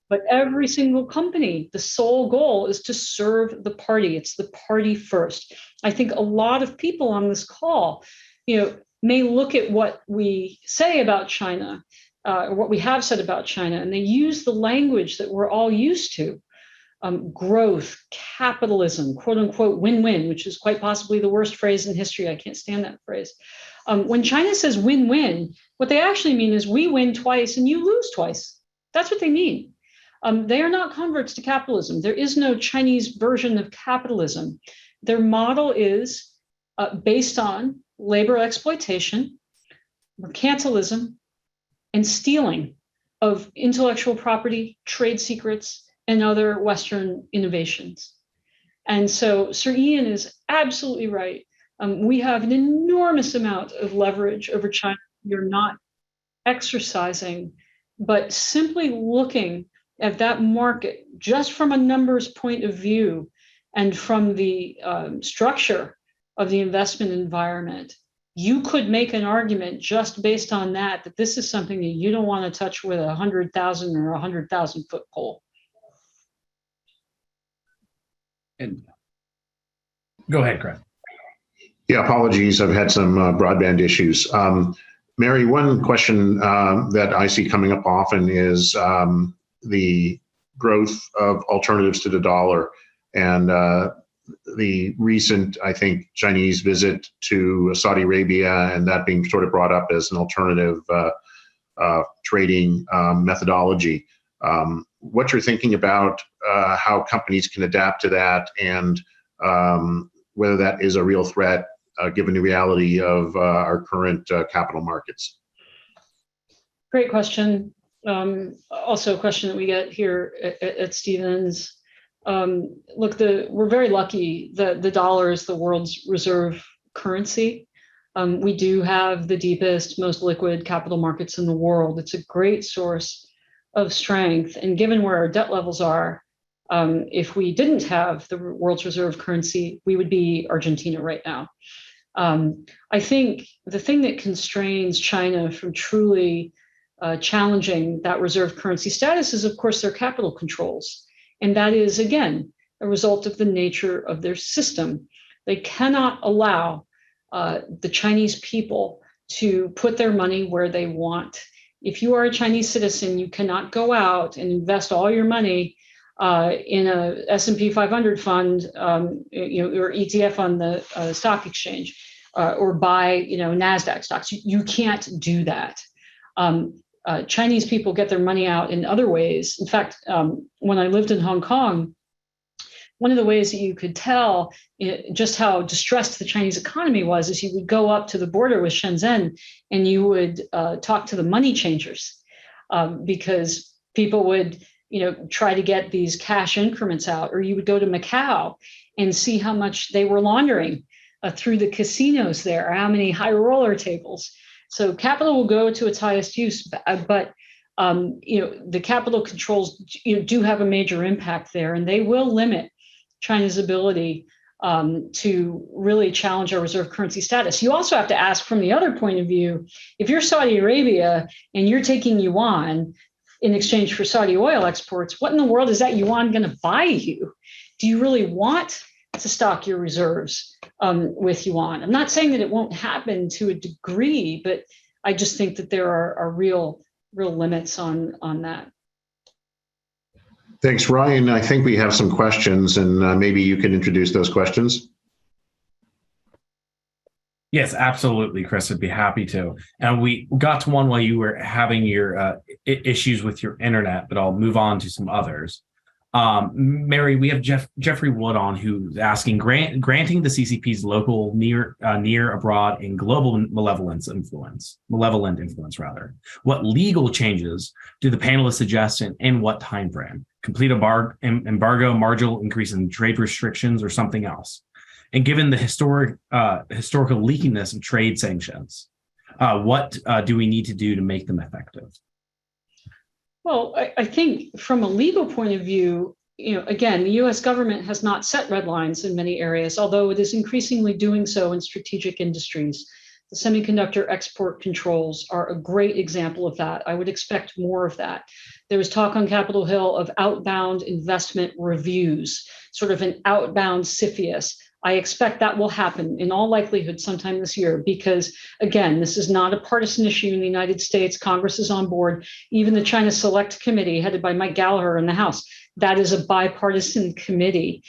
S4: But every single company, the sole goal is to serve the party. It's the party first. I think a lot of people on this call, may look at what we say about China, or what we have said about China, and they use the language that we're all used to. Growth, capitalism, quote unquote, win-win, which is quite possibly the worst phrase in history. I can't stand that phrase. When China says win-win, what they actually mean is we win twice and you lose twice. That's what they mean. They are not converts to capitalism. There is no Chinese version of capitalism. Their model is based on labor exploitation, mercantilism, and stealing of intellectual property, trade secrets, and other Western innovations. And so Sir Iain is absolutely right. We have an enormous amount of leverage over China. You're not exercising, but simply looking at that market just from a numbers point of view and from the structure of the investment environment, you could make an argument just based on that this is something that you don't want to touch with a 100,000 or 100,000 foot pole.
S1: And go ahead, Chris.
S2: Yeah, apologies. I've had some broadband issues. Mary, one question that I see coming up often is the growth of alternatives to the dollar and the recent, I think, Chinese visit to Saudi Arabia and that being sort of brought up as an alternative trading methodology. What you're thinking about how companies can adapt to that and whether that is a real threat given the reality of our current capital markets.
S4: Great question. Also a question that we get here at Stevens. Look, we're very lucky that the dollar is the world's reserve currency. We do have the deepest, most liquid capital markets in the world. It's a great source of strength. And given where our debt levels are, if we didn't have the world's reserve currency, we would be Argentina right now. I think the thing that constrains China from truly challenging that reserve currency status is, of course, their capital controls. And that is, again, a result of the nature of their system. They cannot allow the Chinese people to put their money where they want. If you are a Chinese citizen, you cannot go out and invest all your money in a S&P 500 fund, or ETF on the stock exchange, or buy, NASDAQ stocks. You can't do that. Chinese people get their money out in other ways. In fact, when I lived in Hong Kong, one of the ways that you could tell just how distressed the Chinese economy was is you would go up to the border with Shenzhen and you would talk to the money changers because people would try to get these cash increments out, or you would go to Macau and see how much they were laundering through the casinos there, how many high roller tables. So capital will go to its highest use, but the capital controls do have a major impact there, and they will limit China's ability to really challenge our reserve currency status. You also have to ask from the other point of view, if you're Saudi Arabia and you're taking yuan in exchange for Saudi oil exports, what in the world is that yuan going to buy you? Do you really want to stock your reserves with yuan? I'm not saying that it won't happen to a degree, but I just think that there are real limits on that.
S2: Thanks, Ryan. I think we have some questions, and maybe you can introduce those questions.
S1: Yes, absolutely, Chris. I'd be happy to. And we got to one while you were having your issues with your internet, but I'll move on to some others. Mary, we have Jeffrey Wood on, who's asking, granting the CCP's local, near, abroad, and global malevolent influence, what legal changes do the panelists suggest and in what time frame? Complete embargo, marginal increase in trade restrictions, or something else? And given the historical leakiness of trade sanctions, what do we need to do to make them effective?
S4: Well, I think from a legal point of view, again, the US government has not set red lines in many areas, although it is increasingly doing so in strategic industries. The semiconductor export controls are a great example of that. I would expect more of that. There was talk on Capitol Hill of outbound investment reviews, sort of an outbound CFIUS. I expect that will happen in all likelihood sometime this year because, again, this is not a partisan issue in the United States. Congress is on board. Even the China Select Committee, headed by Mike Gallagher in the House, that is a bipartisan committee.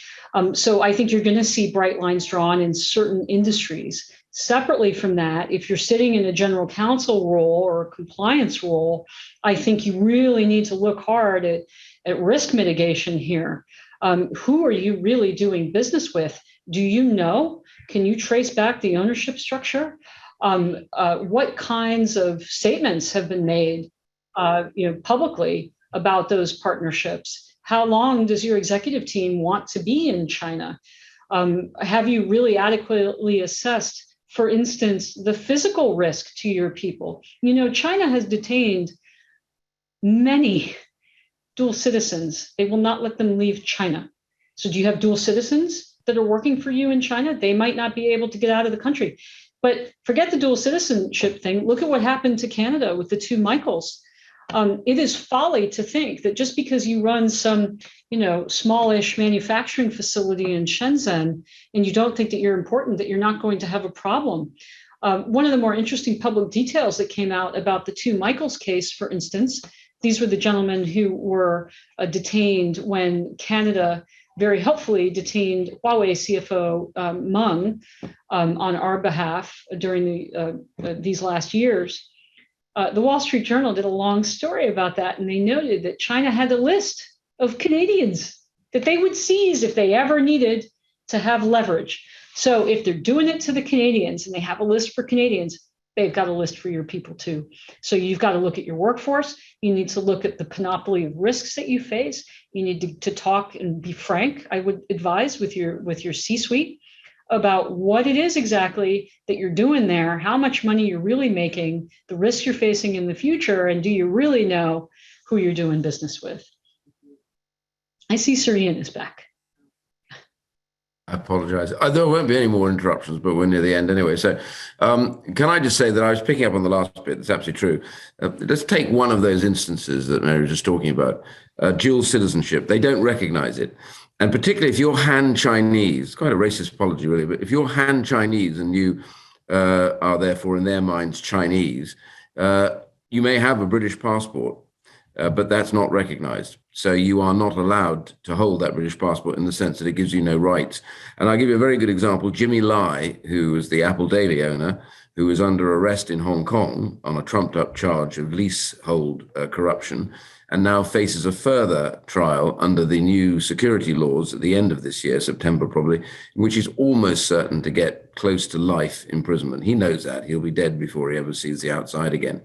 S4: So I think you're going to see bright lines drawn in certain industries Separately from that, if you're sitting in a general counsel role or a compliance role, I think you really need to look hard at risk mitigation here. Who are you really doing business with? Do you know? Can you trace back the ownership structure? What kinds of statements have been made publicly about those partnerships? How long does your executive team want to be in China? Have you really adequately assessed, for instance, the physical risk to your people? China has detained many dual citizens. They will not let them leave China. So do you have dual citizens that are working for you in China? They might not be able to get out of the country. But forget the dual citizenship thing. Look at what happened to Canada with the two Michaels. It is folly to think that just because you run some, smallish manufacturing facility in Shenzhen and you don't think that you're important, that you're not going to have a problem. One of the more interesting public details that came out about the two Michaels case, for instance, these were the gentlemen who were detained when Canada very helpfully detained Huawei CFO Meng on our behalf during these last years. The Wall Street Journal did a long story about that, and they noted that China had a list of Canadians that they would seize if they ever needed to have leverage. So if they're doing it to the Canadians and they have a list for Canadians, they've got a list for your people too. So you've got to look at your workforce. You need to look at the panoply of risks that you face. You need to talk and be frank, I would advise, with your C-suite about what it is exactly that you're doing there, how much money you're really making, the risks you're facing in the future, and do you really know who you're doing business with? I see Sir Iain is back.
S3: I apologize. There won't be any more interruptions, but we're near the end anyway. So can I just say that I was picking up on the last bit. That's absolutely true. Let's take one of those instances that Mary was just talking about, dual citizenship. They don't recognize it. And particularly if you're Han Chinese, quite a racist apology really, but if you're Han Chinese and you are therefore in their minds Chinese, you may have a British passport, but that's not recognized. So you are not allowed to hold that British passport in the sense that it gives you no rights. And I'll give you a very good example. Jimmy Lai, who was the Apple Daily owner, who is under arrest in Hong Kong on a trumped up charge of leasehold corruption, and now faces a further trial under the new security laws at the end of this year, September probably, in which he's almost certain to get close to life imprisonment. He knows that. He'll be dead before he ever sees the outside again.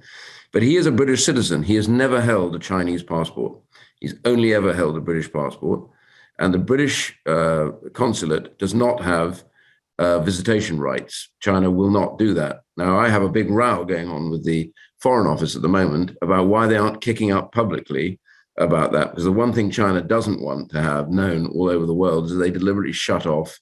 S3: But he is a British citizen. He has never held a Chinese passport. He's only ever held a British passport. And the British consulate does not have visitation rights. China will not do that. Now, I have a big row going on with the Foreign Office at the moment about why they aren't kicking up publicly about that, because the one thing China doesn't want to have known all over the world is that they deliberately shut off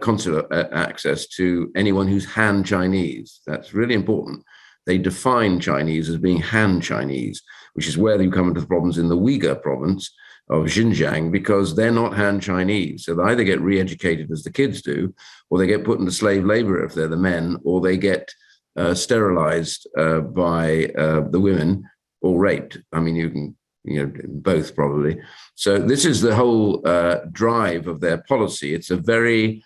S3: consular access to anyone who's Han Chinese. That's really important. They define Chinese as being Han Chinese, which is where you come into the problems in the Uyghur province of Xinjiang, because they're not Han Chinese. So they either get re-educated as the kids do, or they get put into slave labor if they're the men, or they get sterilized by the women or raped. I mean, you can, both probably. So this is the whole drive of their policy. It's a very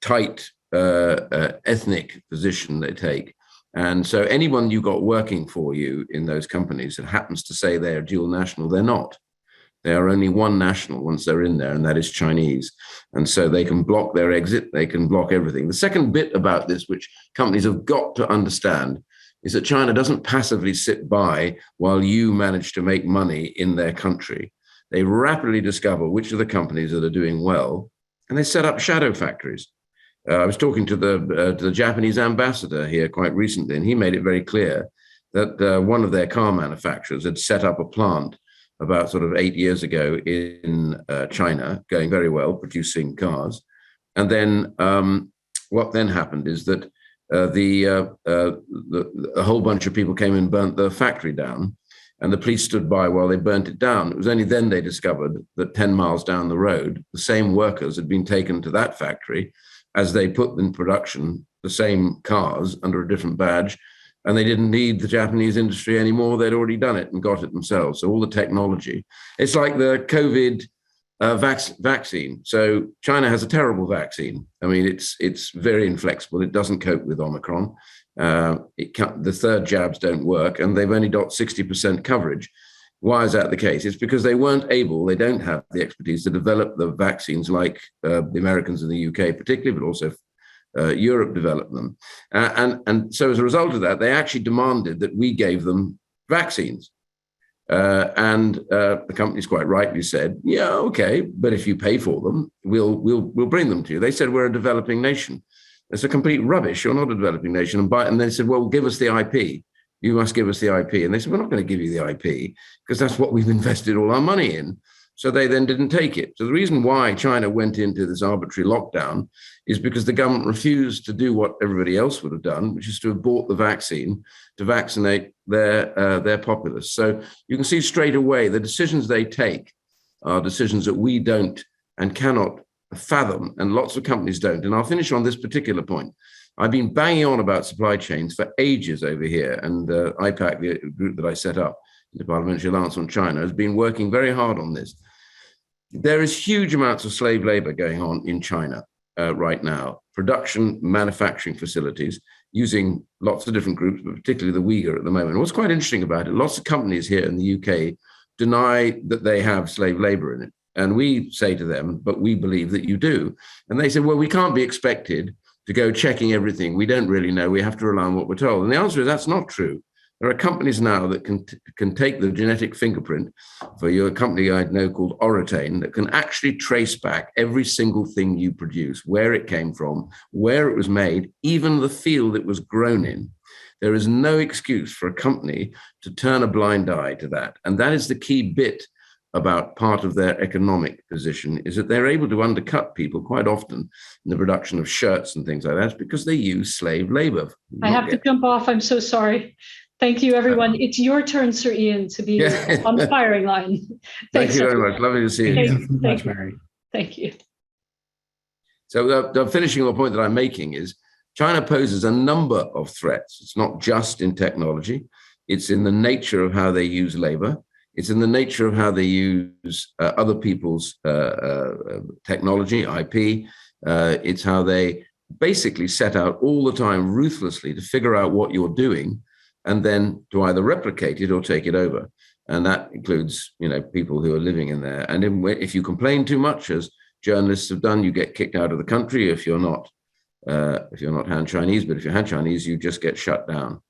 S3: tight ethnic position they take. And so anyone you got working for you in those companies that happens to say they're dual national, they're not. They are only one national once they're in there, and that is Chinese. And so they can block their exit, they can block everything. The second bit about this, which companies have got to understand, is that China doesn't passively sit by while you manage to make money in their country. They rapidly discover which are the companies that are doing well, and they set up shadow factories. I was talking to the Japanese ambassador here quite recently, and he made it very clear that one of their car manufacturers had set up a plant about sort of 8 years ago in China, going very well, producing cars. And then what then happened is that a whole bunch of people came and burnt the factory down, and the police stood by while they burnt it down. It was only then they discovered that 10 miles down the road, the same workers had been taken to that factory as they put in production the same cars under a different badge, and they didn't need the Japanese industry anymore. They'd already done it and got it themselves. So all the technology, it's like the COVID Vaccine. So China has a terrible vaccine. I mean, it's very inflexible. It doesn't cope with Omicron. The third jabs don't work, and they've only got 60% coverage. Why is that the case? It's because they don't have the expertise to develop the vaccines like the Americans and the UK particularly, but also Europe developed them. And so as a result of that, they actually demanded that we gave them vaccines. And the company's quite rightly said, yeah, okay, but if you pay for them, we'll bring them to you. They said, we're a developing nation. It's a complete rubbish. You're not a developing nation. And they said, well, give us the IP. You must give us the IP. And they said, we're not going to give you the IP because that's what we've invested all our money in. So they then didn't take it. So the reason why China went into this arbitrary lockdown is because the government refused to do what everybody else would have done, which is to have bought the vaccine to vaccinate their populace. So you can see straight away the decisions they take are decisions that we don't and cannot fathom, and lots of companies don't. And I'll finish on this particular point. I've been banging on about supply chains for ages over here, and IPAC, the group that I set up, the Parliamentary Alliance on China, has been working very hard on this. There is huge amounts of slave labor going on in China right now, production, manufacturing facilities, using lots of different groups, but particularly the Uyghur at the moment. And what's quite interesting about it, lots of companies here in the UK deny that they have slave labor in it. And we say to them, but we believe that you do. And they say, well, we can't be expected to go checking everything. We don't really know. We have to rely on what we're told. And the answer is that's not true. There are companies now that can take the genetic fingerprint for your company I know called Oratane that can actually trace back every single thing you produce, where it came from, where it was made, even the field it was grown in. There is no excuse for a company to turn a blind eye to that. And that is the key bit about part of their economic position, is that they're able to undercut people quite often in the production of shirts and things like that because they use slave labor.
S4: I have to jump off. I'm so sorry. Thank you, everyone. It's your turn, Sir Iain, to be on the firing line.
S3: Thank you very much. Lovely to see you.
S1: Thank you so much, Mary.
S4: Thank you.
S3: So the finishing the point that I'm making is China poses a number of threats. It's not just in technology. It's in the nature of how they use labor. It's in the nature of how they use other people's technology, IP. It's how they basically set out all the time ruthlessly to figure out what you're doing and then to either replicate it or take it over. And that includes, people who are living in there. And if you complain too much, as journalists have done, you get kicked out of the country if you're not Han Chinese. But if you're Han Chinese, you just get shut down.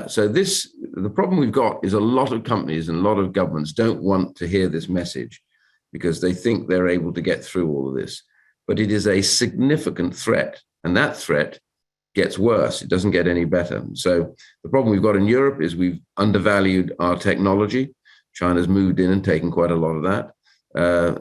S3: So the problem we've got is a lot of companies and a lot of governments don't want to hear this message because they think they're able to get through all of this. But it is a significant threat, and that threat gets worse. It doesn't get any better. So the problem we've got in Europe is we've undervalued our technology. China's moved in and taken quite a lot of that.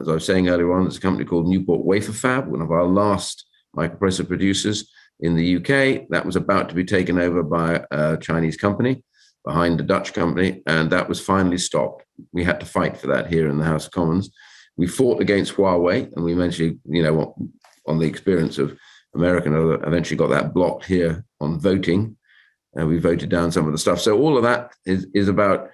S3: As I was saying earlier on, there's a company called Newport Wafer Fab, one of our last microprocessor producers in the UK. That was about to be taken over by a Chinese company behind a Dutch company, and that was finally stopped. We had to fight for that here in the House of Commons. We fought against Huawei, and we eventually, on the experience of American, eventually got that blocked here on voting. We voted down some of the stuff. So all of that is about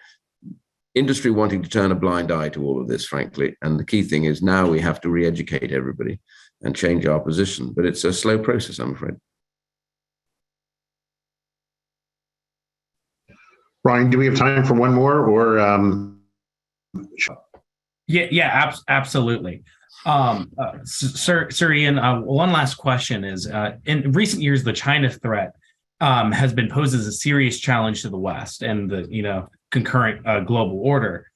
S3: industry wanting to turn a blind eye to all of this, frankly. And the key thing is now we have to re-educate everybody and change our position. But it's a slow process, I'm afraid.
S2: Brian, do we have time for one more, or?
S1: Yeah, absolutely. Sir Iain, one last question is, in recent years, the China threat has been posed as a serious challenge to the West and the concurrent global order.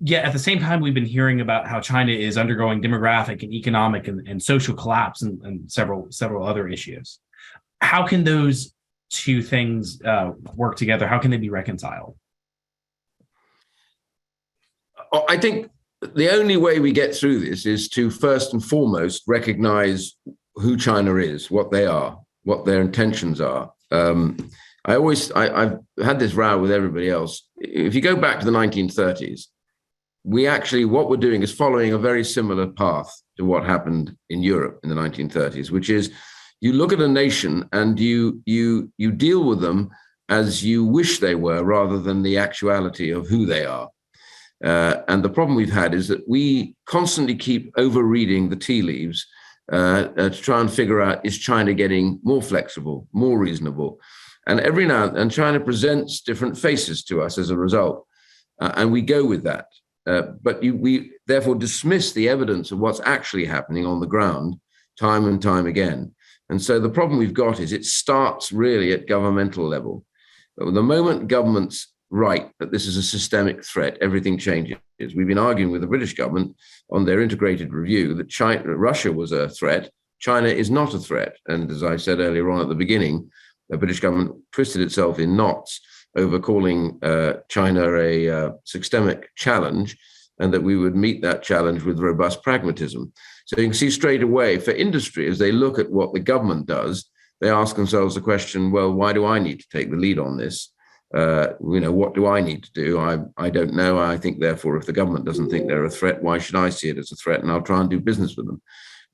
S1: Yet at the same time, we've been hearing about how China is undergoing demographic and economic and social collapse and several other issues. How can those two things work together? How can they be reconciled?
S3: I think the only way we get through this is to first and foremost recognize who China is, what they are, what their intentions are. I've had this row with everybody else. If you go back to the 1930s, what we're doing is following a very similar path to what happened in Europe in the 1930s, which is you look at a nation and you deal with them as you wish they were rather than the actuality of who they are. And the problem we've had is that we constantly keep overreading the tea leaves to try and figure out, is China getting more flexible, more reasonable? And every now and China presents different faces to us as a result. And we go with that. But we therefore dismiss the evidence of what's actually happening on the ground time and time again. And so the problem we've got is it starts really at governmental level. The moment governments write that this is a systemic threat, everything changes. We've been arguing with the British government on their integrated review that Russia was a threat. China is not a threat. And as I said earlier on at the beginning, the British government twisted itself in knots over calling China a systemic challenge, and that we would meet that challenge with robust pragmatism. So you can see straight away for industry, as they look at what the government does, they ask themselves the question, well, why do I need to take the lead on this? What do I need to do? I don't know. I think, therefore, if the government doesn't think they're a threat, why should I see it as a threat? And I'll try and do business with them.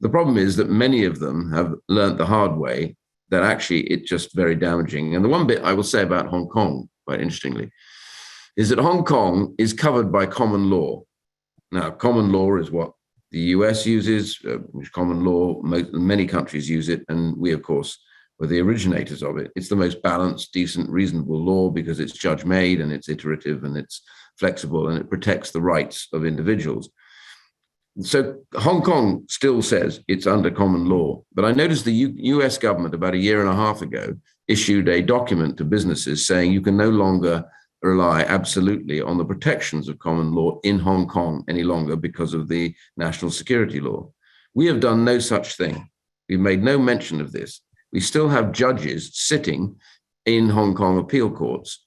S3: The problem is that many of them have learned the hard way that actually it's just very damaging. And the one bit I will say about Hong Kong, quite interestingly, is that Hong Kong is covered by common law. Now, common law is what the US uses, common law, many countries use it, and we, of course, were the originators of it. It's the most balanced, decent, reasonable law because it's judge-made and it's iterative and it's flexible and it protects the rights of individuals. So Hong Kong still says it's under common law, but I noticed the US government about a year and a half ago issued a document to businesses saying you can no longer rely absolutely on the protections of common law in Hong Kong any longer because of the national security law. We have done no such thing. We've made no mention of this. We still have judges sitting in Hong Kong appeal courts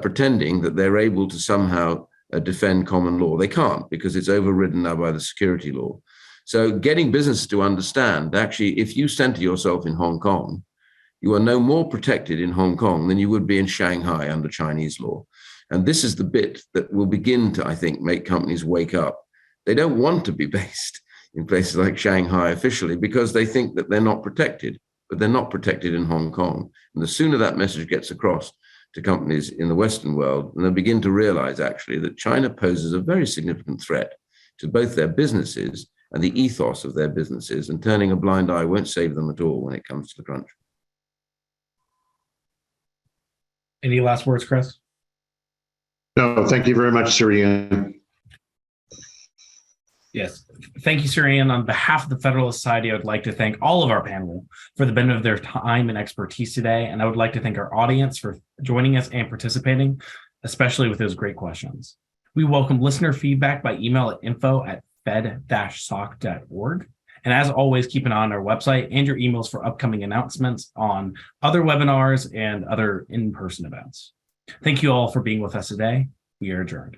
S3: pretending that they're able to somehow defend common law. They can't because it's overridden now by the security law. So getting business to understand, actually, if you center yourself in Hong Kong, you are no more protected in Hong Kong than you would be in Shanghai under Chinese law. And this is the bit that will begin to, I think, make companies wake up. They don't want to be based in places like Shanghai officially because they think that they're not protected, but they're not protected in Hong Kong. And the sooner that message gets across to companies in the Western world, and they'll begin to realize actually that China poses a very significant threat to both their businesses and the ethos of their businesses, and turning a blind eye won't save them at all when it comes to the crunch.
S1: Any last words, Chris?
S2: No, thank you very much, Sir Iain.
S1: Yes. Thank you, Sir Iain. On behalf of the Federalist Society, I would like to thank all of our panel for the benefit of their time and expertise today. And I would like to thank our audience for joining us and participating, especially with those great questions. We welcome listener feedback by email at info@fed-soc.org. And as always, keep an eye on our website and your emails for upcoming announcements on other webinars and other in-person events. Thank you all for being with us today. We are adjourned.